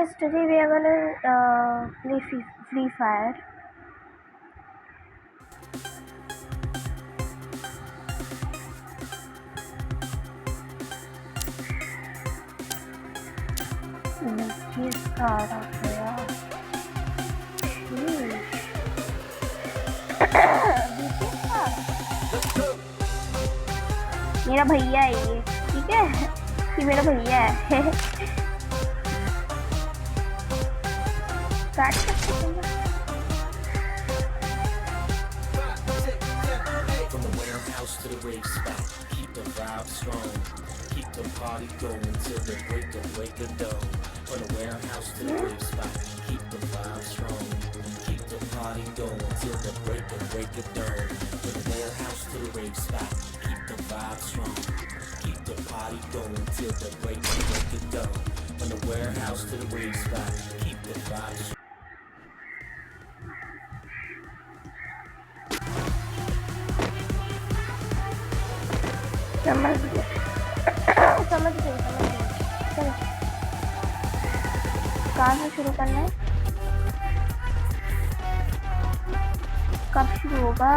guys, today we are gonna play Free Fire. ये सारा गया। मेरा भैया है ये, ठीक है? ये मेरा भैया है। काट सकते हैं। From the warehouse to the rave spot, keep the vibe strong, keep the party going till the break of dawn. From the warehouse to the rave spot, keep the vibe strong, keep the party going till the break of dawn. From the warehouse to the rave spot, keep the vibe strong, keep the party going till the break of dawn. From the warehouse to the rave spot, keep the vibe strong. समझ गए। चलो, कहाँ से शुरू करना है? कब शुरू होगा?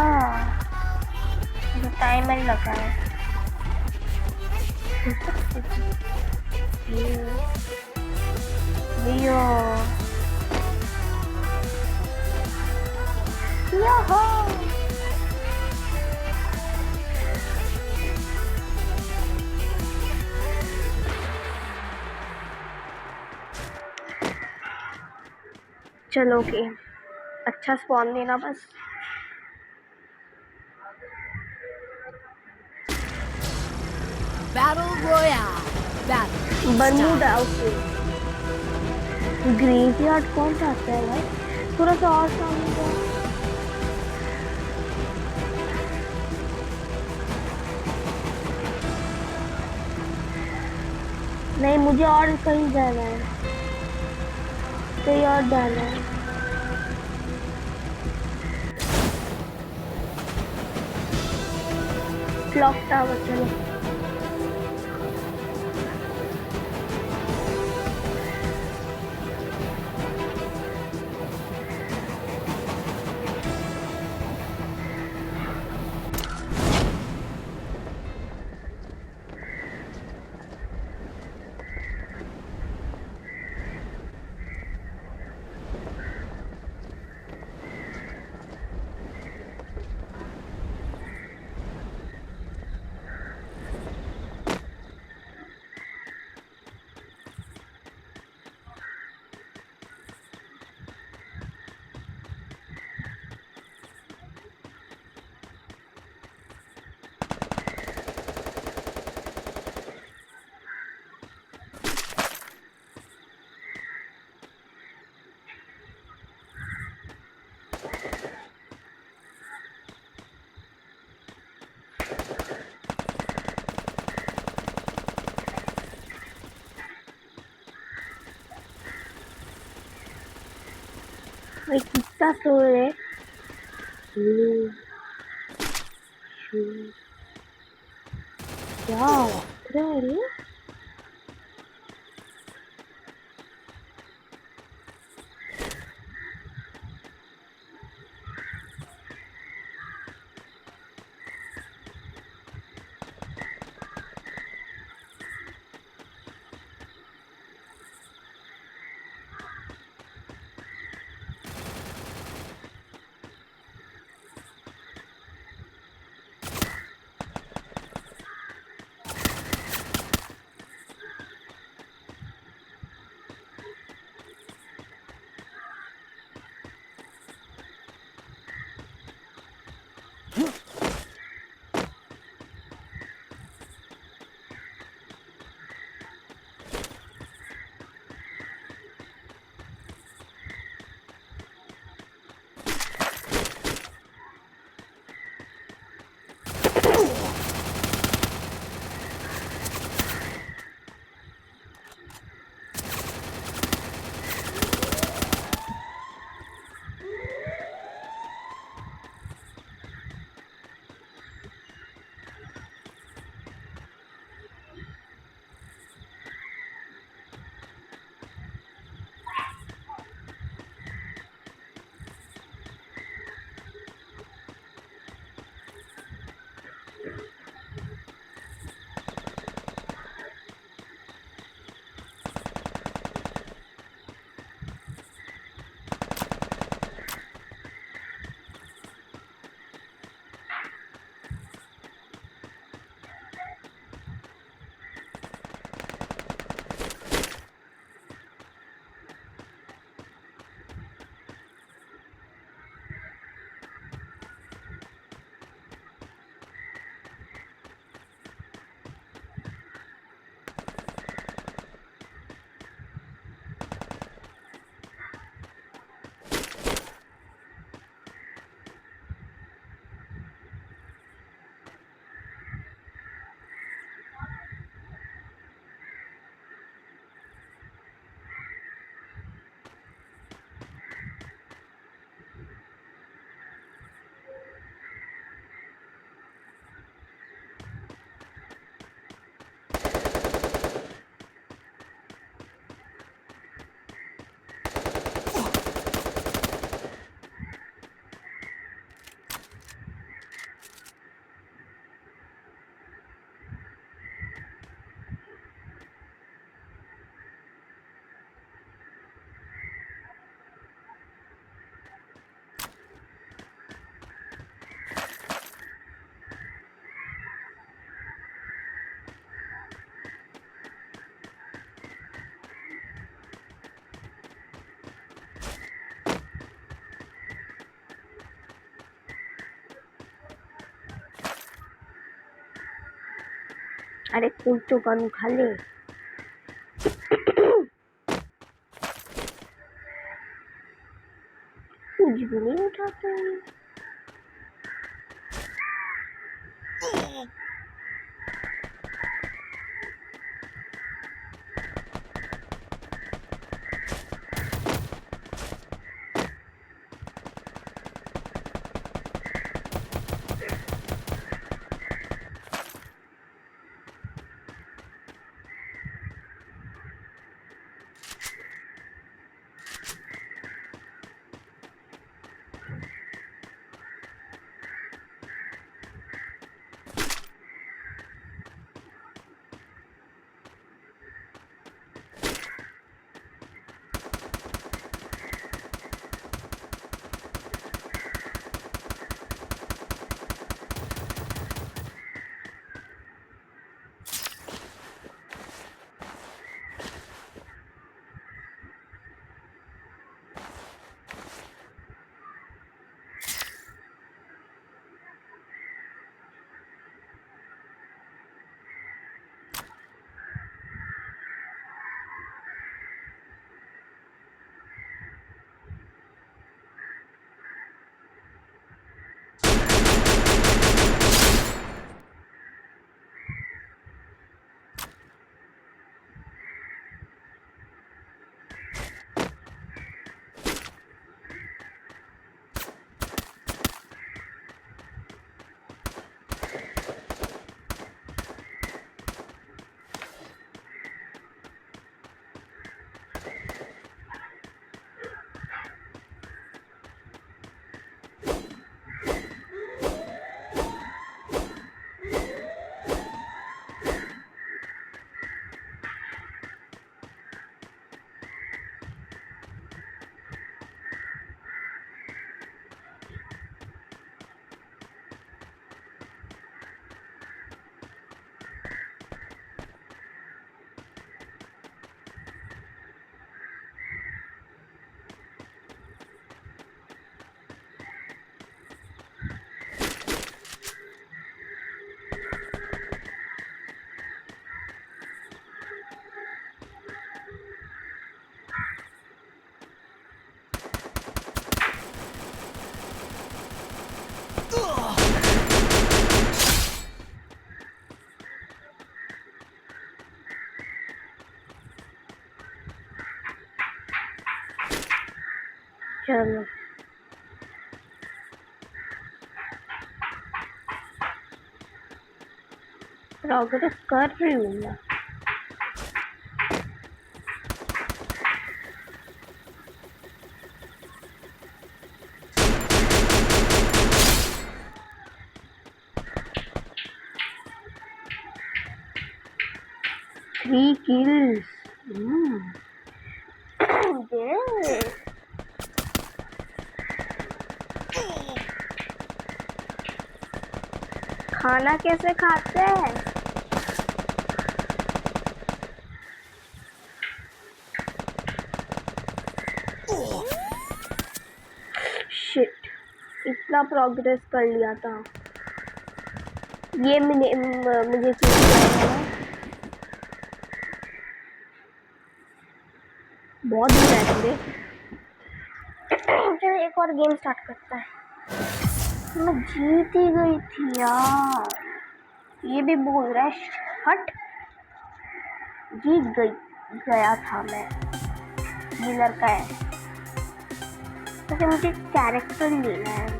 टाइमर लगा है। लियो याहो चलो ओके, अच्छा स्पॉन देना बस। Battle Royale. Battle. Bermuda okay. Graveyard कौन चाहता है भाई? थोड़ा सा और सामने जाओ। नहीं, मुझे और कहीं जाना है, कहीं और जाना है। क्लॉक टावर चलो। भाई कितना सो है? क्या रे? अरे कुछ तो गन उठा ले। कुछ भी नहीं उठाते। चलो प्रोग्रेस कर रही हूँ मैं। Three kills. Yeah. खाना कैसे खाते हैं? शिट, इतना प्रोग्रेस कर लिया था। ये मुझे बहुत दूर है। चलो एक और गेम स्टार्ट करता है। मैं जीत ही गई थी यार। ये भी बोल रहा है हट, जीत गया था मैं। ये लड़का है, तो मुझे कैरेक्टर लेना है।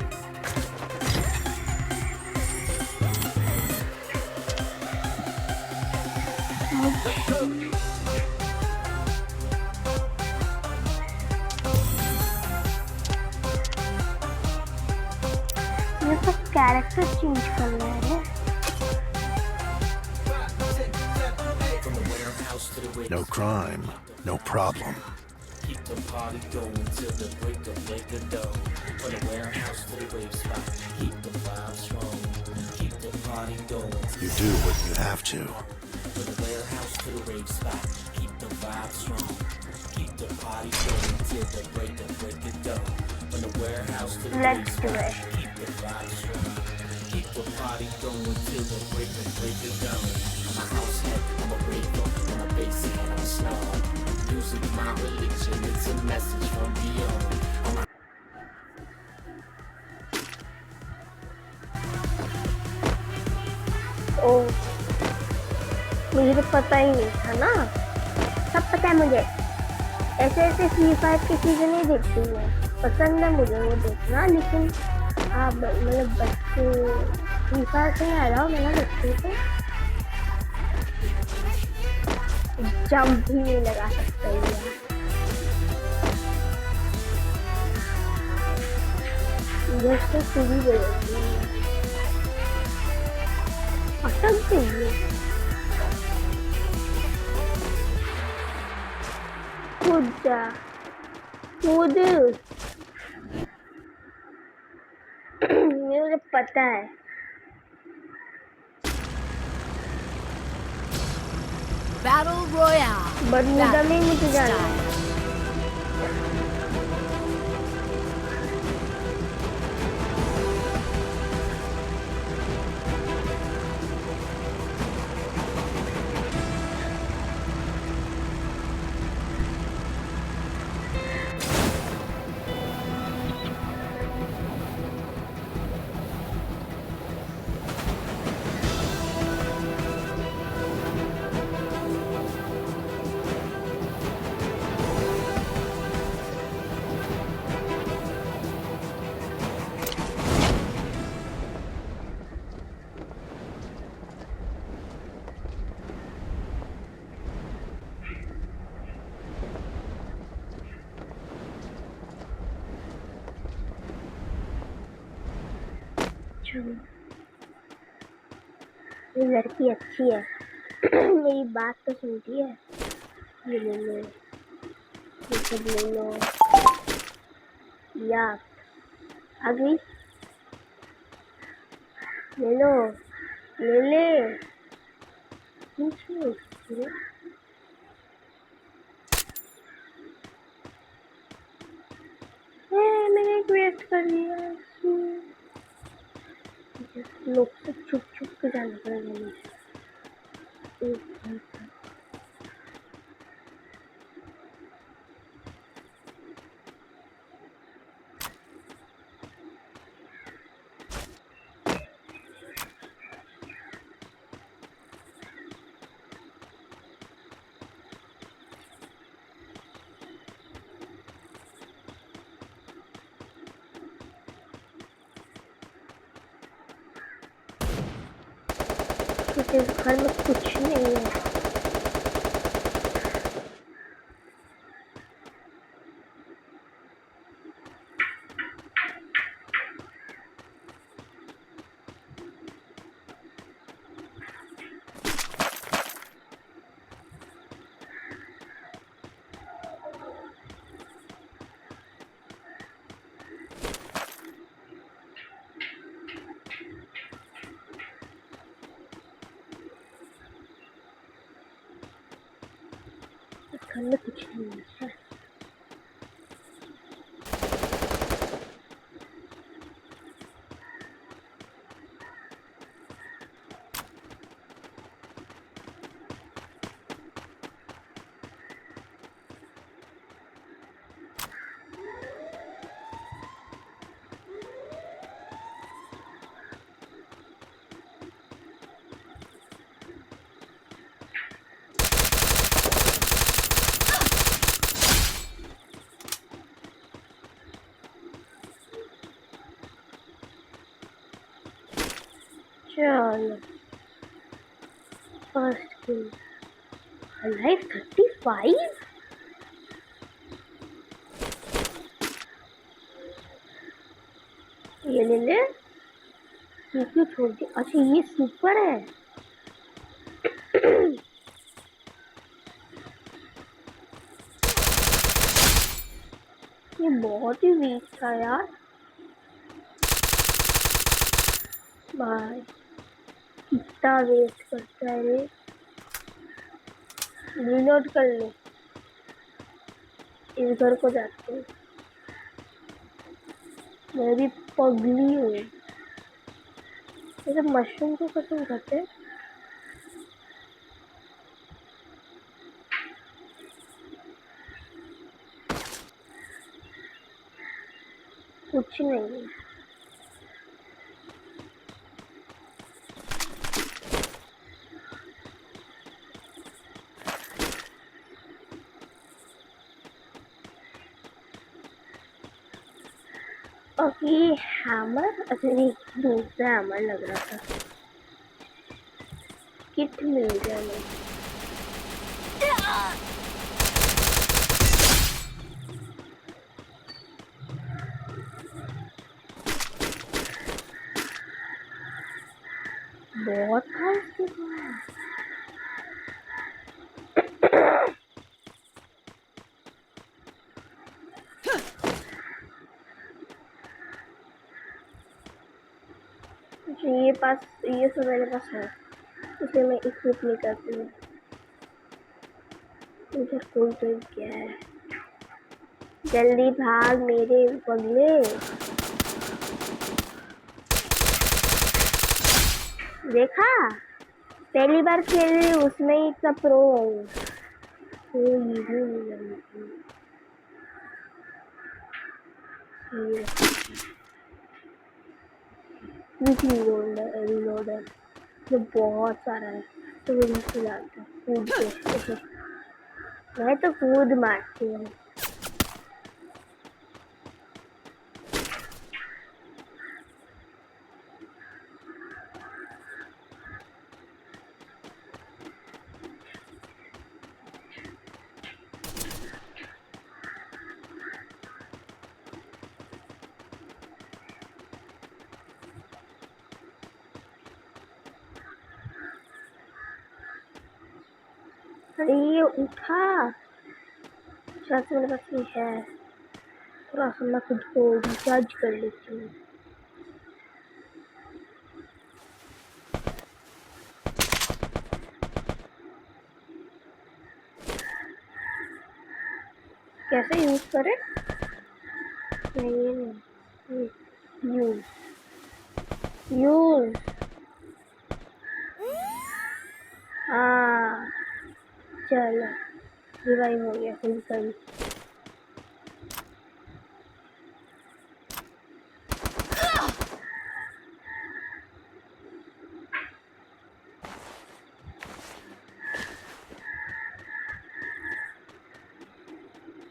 ये तो कैरेक्टर चेंज करना है। No crime, no problem. Keep the party going till the break of dawn. From the warehouse to the rave spot, keep the vibe strong. Keep the party going. You do what you have to. From the warehouse to the rave spot, keep the vibe strong. Keep the party going till the break of dawn. From the warehouse to the rave spot, keep the vibe strong. Keep the party going till the break of dawn. my house head, I'm a raver. When I base it, I'm a snob. Music, my religion, it's a message from beyond. I'm a ओ मुझे तो पता ही नहीं था ना, सब पता है मुझे। ऐसे ऐसे फ्री फायर की चीजें नहीं देखती मैं, पसंद है मुझे वो देखना, लेकिन आप मतलब बच्चे फ्री फायर से आ रहा हो मैं ना बच्चे को जंप भी नहीं लगा सकता यार। जैसे सीढ़ी बदलती है अटक गई है। कूद जा कूद मुझे पता है। Battle Royale. बरमूडा में मुझे जाना है। ये लड़की अच्छी है मेरी बात तो सुनती है। ये ले लो, ये सब ले लो। या आ गई, ले लो, ले ले। नीचे उतरो। मैंने एक वेस्ट कर दिया। लोग से छुप छुप के जाना पड़ेगा मुझे। इस घर में कुछ नहीं है। घर में कुछ नहीं है। चलो फर्स्ट किल। लाइफ 35। ये ले ले। ये क्यों छोड़ दी? अच्छा ये सुपर है। ये बहुत ही वीक था यार। भाई कितना वेस्ट करता है रे। रीलोड कर ले। इस घर को जाते हैं। मैं भी पगली हूँ। ये मशरूम को खत्म करते हैं। कुछ नहीं है। ओके हैमर, अच्छा नहीं दूसरा हैमर लग रहा था। किट मिल गया मुझे। बहुत खास किट है। ये सब मेरे पास है, इसे मैं इक्विप नहीं करती हूँ। इधर कोई तो क्या है, जल्दी भाग मेरे बगले। देखा, पहली बार खेल रही हूँ उसमें ही इतना प्रो हूँ। रिलोडर जो बहुत सारा है, तो वो नीचे जाता है कूद के। मैं तो कूद मारती हूँ। अरे ये उठा, शायद से मेरे पास ये है। थोड़ा सा मैं खुद को रिचार्ज कर लेती हूँ। कैसे यूज करें? नहीं, यूज यूज हाँ चलो, रिवाइव हो गया फिजिकली।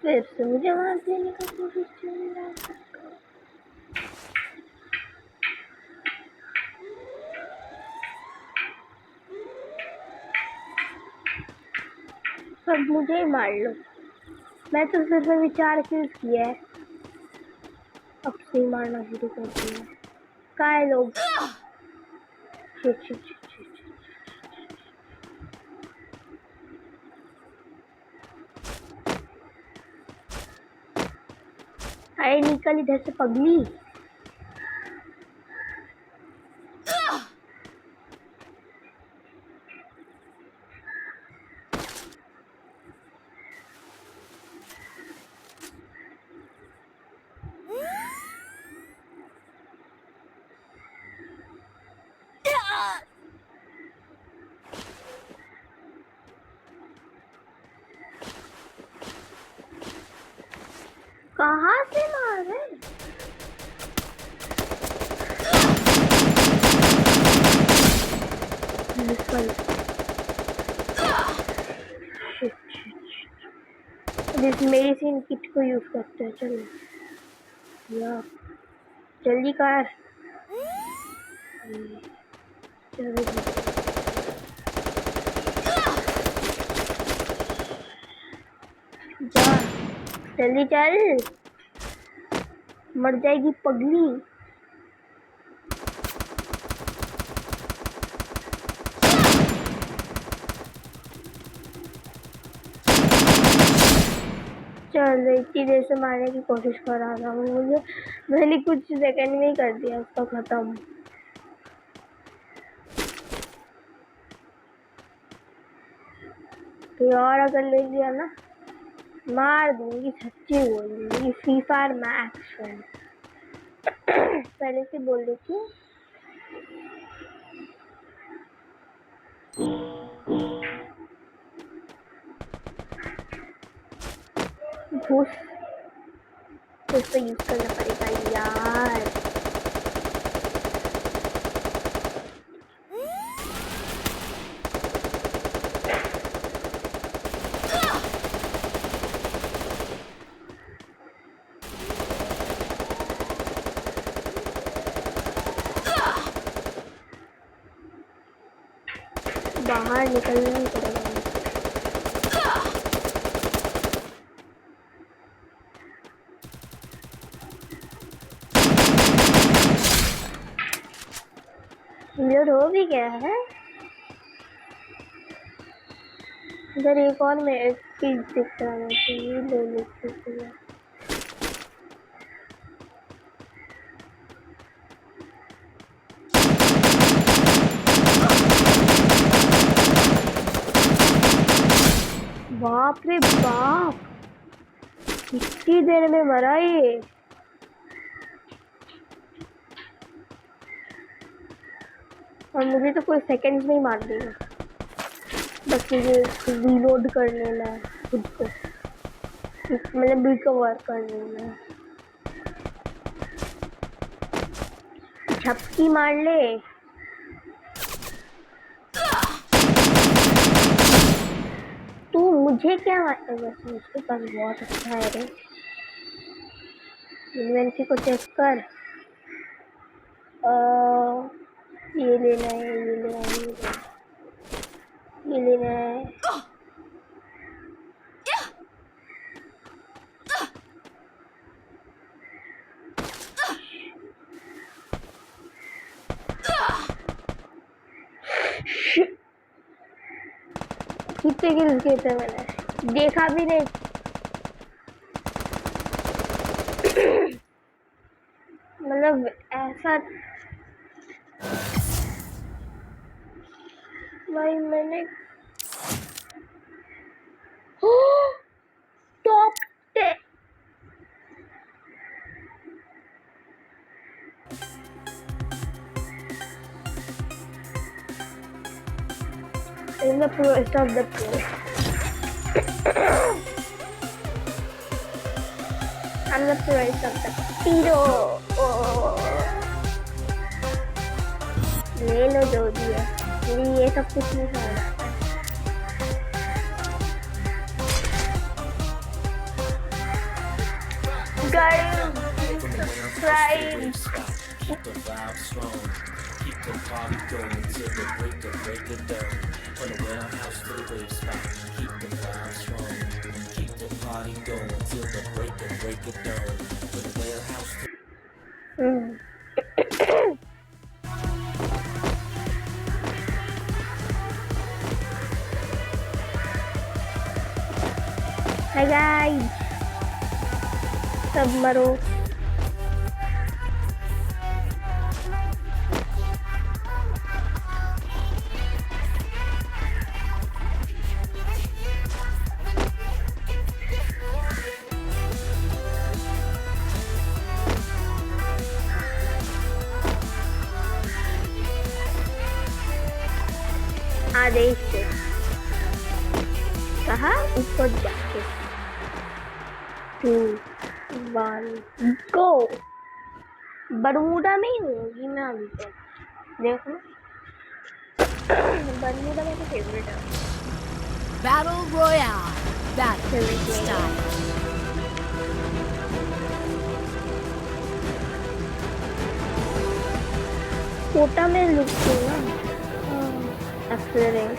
फिर से मुझे मार देने का कोशिश कर रहा है। सब मुझे ही मार लो, मैं तो सिर्फ विचार किल्स किया है, अब से मारना शुरू कर दिया। कहाँ है लोग? Shit shit shit shit. अरे निकल इधर से पगली। कहाँ से मार रहे? निकल। इस मेडिसिन किट को यूज करते हैं। चलो यार जल्दी कर। चलो जा, जल्दी चल, मर जाएगी पगली। चल इतनी देर से मारने की कोशिश कर रहा था मुझे, मैंने कुछ सेकंड में ही कर दिया उसका खत्म। तो और अगर ले लिया ना, मार दूंगी, सच्ची बोल दूंगी। फ्री फायर मैक्स है, पहले से बोल देती हूँ। घुस कुछ तो यूज करना पड़ेगा यार। बाहर निकलना ही पड़ेगा। रिलोड हो भी गया है। इधर एक और में एक चीज दिख रहा है, तो ये ले लेते हैं। बाप रे बाप, कितनी देर में मरा ये। और मुझे तो कोई सेकंड्स में ही मार देगा, बस मुझे रीलोड कर लेना है खुद को, मतलब रिकवर कर लेना है। झपकी मार ले। तू मुझे क्या मारेगा? बस उसके पास बहुत अच्छा है रे। इन्वेंट्री को चेक कर। ये लेना है, ये लेना है, ये लेना है। कितने किल्स किए थे मैंने देखा भी नहीं। मतलब ऐसा भाई मैंने top 10 in the pro of the pro. I'm the purist of the hero. ले लो जो दिया, मुझे ये सब कुछ नहीं खाना। Guys, subscribe. Keep the vibe strong. Keep the party going till the break of dawn. From the warehouse to the rave spot. Keep the vibe strong. Keep the party going till the break of dawn. From the warehouse to Hi guys, सब मरो। आदेश कहा ऊपर जाके 2 1 गो। Bermuda में ही होगी मैं अभी तक। देखो बरमूडा मेरा फेवरेट है। Battle Royale. Battle style. Kota में लुक ना एक्सेलरेट।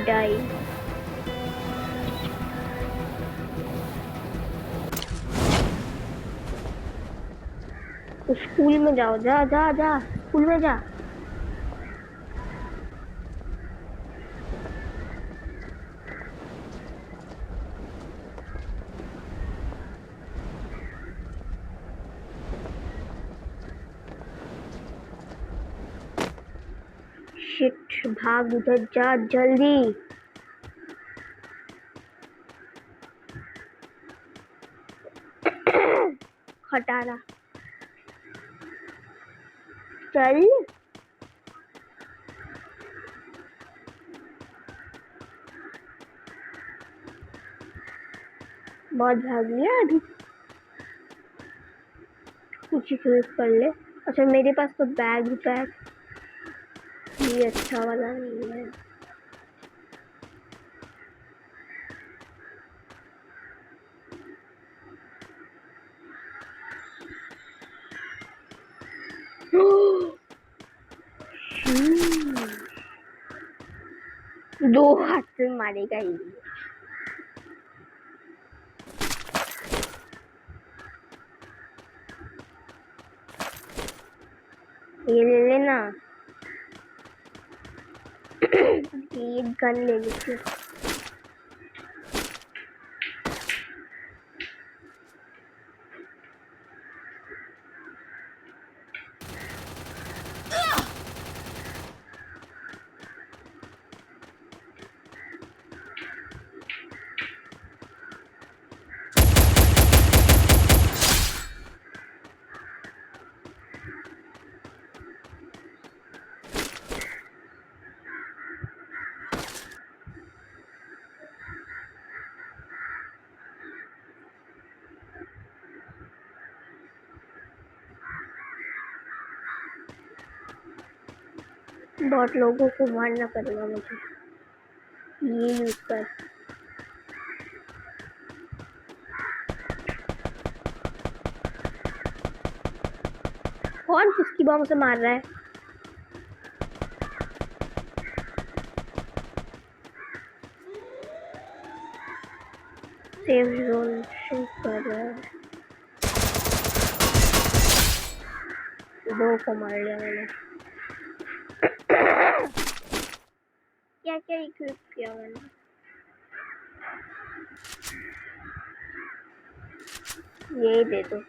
डाई स्कूल में जाओ, जा जा जा स्कूल में जा। शिट, भाग उधर जा जल्दी। खटारा चल। बहुत भाग लिया अभी, कुछ यूज कर ले। अच्छा मेरे पास तो बैग ये अच्छा वाला नहीं है। दो हाथ से मारेगा ये ले लेना। ये गन ले लेती हूँ। बहुत लोगों को मारना पड़ेगा मुझे। ये यूज कर। कौन किसकी बम से मार रहा है? सेफ जोन शूट कर रहा है। दो को मार लिया मैंने। क्या क्या इक्विप किया मैंने? यही दे दो।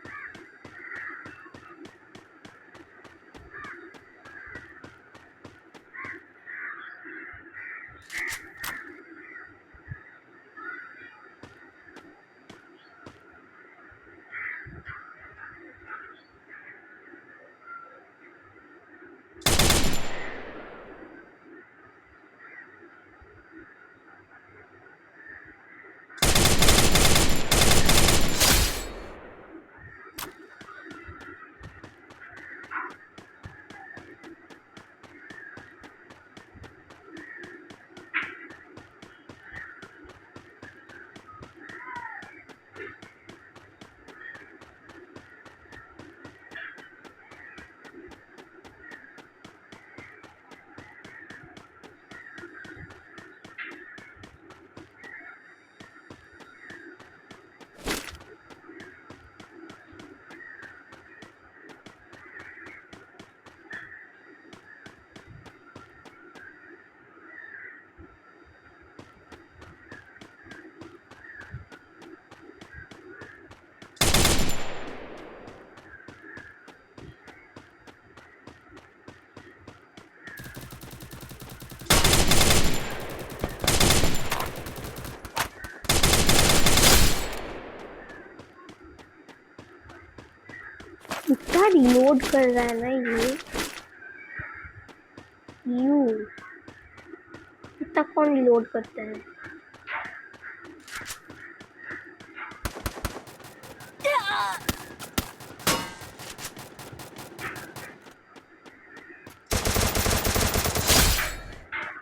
इतना रिलोड कर रहा है ना यू इतना कौन रिलोड करता है?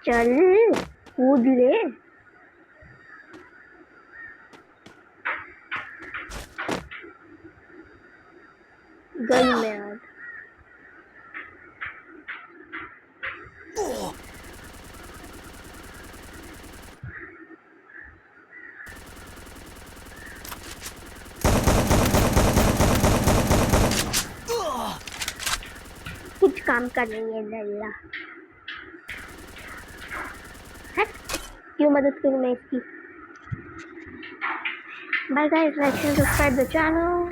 चल कूद ले। गन में आज कुछ काम का नहीं है लल्ला। क्यों मदद करूं मैं इसकी? Bye guys, like and subscribe the channel.